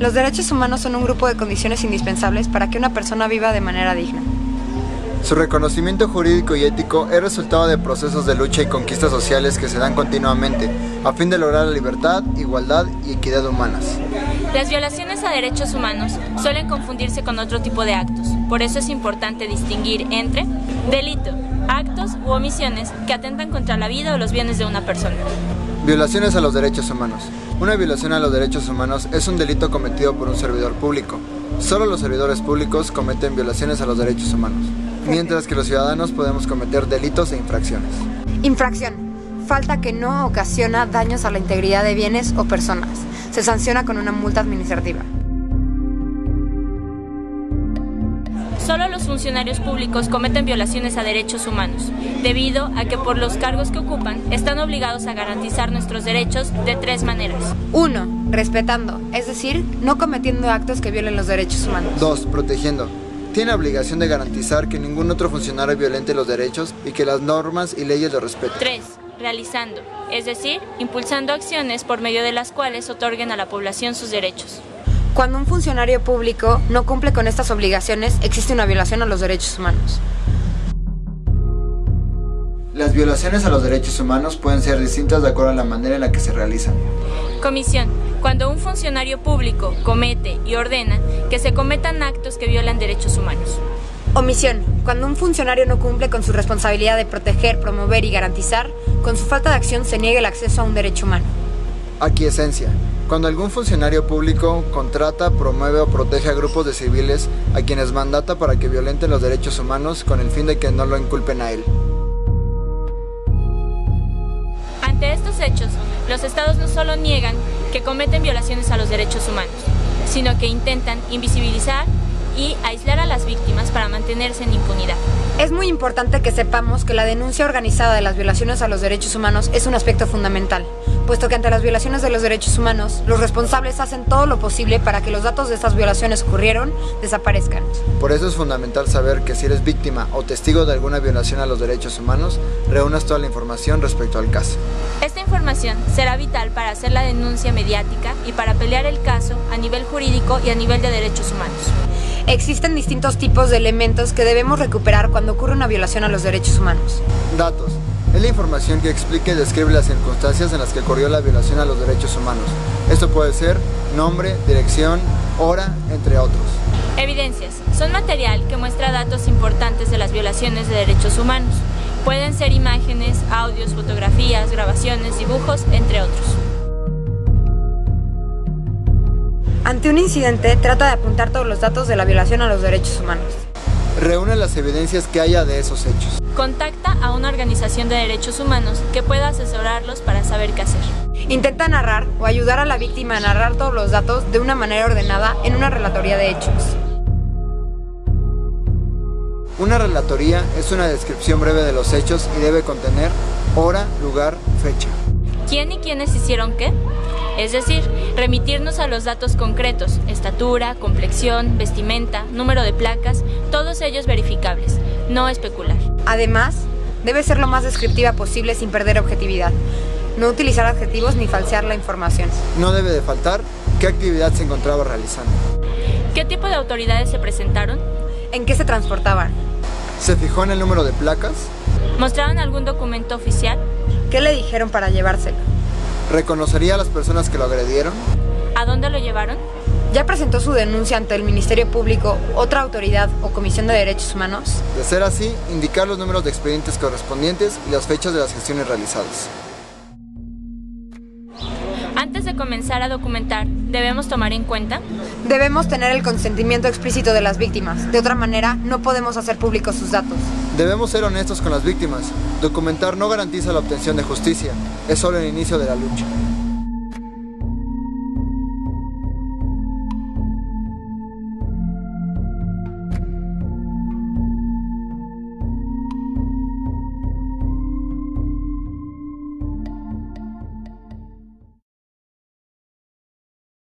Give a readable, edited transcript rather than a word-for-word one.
Los derechos humanos son un grupo de condiciones indispensables para que una persona viva de manera digna. Su reconocimiento jurídico y ético es resultado de procesos de lucha y conquistas sociales que se dan continuamente, a fin de lograr la libertad, igualdad y equidad humanas. Las violaciones a derechos humanos suelen confundirse con otro tipo de actos, por eso es importante distinguir entre delito, actos u omisiones que atentan contra la vida o los bienes de una persona. Violaciones a los derechos humanos. Una violación a los derechos humanos es un delito cometido por un servidor público. Solo los servidores públicos cometen violaciones a los derechos humanos, mientras que los ciudadanos podemos cometer delitos e infracciones. Infracción. Falta que no ocasiona daños a la integridad de bienes o personas. Se sanciona con una multa administrativa. Solo los funcionarios públicos cometen violaciones a derechos humanos, debido a que por los cargos que ocupan están obligados a garantizar nuestros derechos de 3 maneras. 1. Respetando, es decir, no cometiendo actos que violen los derechos humanos. 2. Protegiendo. Tiene la obligación de garantizar que ningún otro funcionario violente los derechos y que las normas y leyes los respeten. 3. Realizando, es decir, impulsando acciones por medio de las cuales otorguen a la población sus derechos. Cuando un funcionario público no cumple con estas obligaciones, existe una violación a los derechos humanos. Las violaciones a los derechos humanos pueden ser distintas de acuerdo a la manera en la que se realizan. Comisión. Cuando un funcionario público comete y ordena que se cometan actos que violan derechos humanos. Omisión. Cuando un funcionario no cumple con su responsabilidad de proteger, promover y garantizar, con su falta de acción se niega el acceso a un derecho humano. Aquiescencia. Cuando algún funcionario público contrata, promueve o protege a grupos de civiles a quienes mandata para que violenten los derechos humanos con el fin de que no lo inculpen a él. Ante estos hechos, los estados no solo niegan que cometen violaciones a los derechos humanos, sino que intentan invisibilizar y aislar a las víctimas para mantenerse en impunidad. Es muy importante que sepamos que la denuncia organizada de las violaciones a los derechos humanos es un aspecto fundamental, puesto que ante las violaciones de los derechos humanos, los responsables hacen todo lo posible para que los datos de estas violaciones ocurrieron desaparezcan. Por eso es fundamental saber que si eres víctima o testigo de alguna violación a los derechos humanos, reúnas toda la información respecto al caso. Esta información será vital para hacer la denuncia mediática y para pelear el caso a nivel jurídico y a nivel de derechos humanos. Existen distintos tipos de elementos que debemos recuperar cuando ocurre una violación a los derechos humanos. Datos. Es la información que explica y describe las circunstancias en las que ocurrió la violación a los derechos humanos. Esto puede ser nombre, dirección, hora, entre otros. Evidencias. Son material que muestra datos importantes de las violaciones de derechos humanos. Pueden ser imágenes, audios, fotografías, grabaciones, dibujos, entre otros. Ante un incidente, trata de apuntar todos los datos de la violación a los derechos humanos. Reúne las evidencias que haya de esos hechos. Contacta a una organización de derechos humanos que pueda asesorarlos para saber qué hacer. Intenta narrar o ayudar a la víctima a narrar todos los datos de una manera ordenada en una relatoría de hechos. Una relatoría es una descripción breve de los hechos y debe contener hora, lugar, fecha. ¿Quién y quiénes hicieron qué? Es decir, remitirnos a los datos concretos, estatura, complexión, vestimenta, número de placas, todos ellos verificables, no especular. Además, debe ser lo más descriptiva posible sin perder objetividad. No utilizar adjetivos ni falsear la información. No debe de faltar qué actividad se encontraba realizando. ¿Qué tipo de autoridades se presentaron? ¿En qué se transportaban? ¿Se fijó en el número de placas? ¿Mostraron algún documento oficial? ¿Qué le dijeron para llevárselo? ¿Reconocería a las personas que lo agredieron? ¿A dónde lo llevaron? ¿Ya presentó su denuncia ante el Ministerio Público, otra autoridad o Comisión de Derechos Humanos? De ser así, indicar los números de expedientes correspondientes y las fechas de las gestiones realizadas. Antes de comenzar a documentar, ¿debemos tomar en cuenta? Debemos tener el consentimiento explícito de las víctimas. De otra manera, no podemos hacer públicos sus datos. Debemos ser honestos con las víctimas. Documentar no garantiza la obtención de justicia, es solo el inicio de la lucha.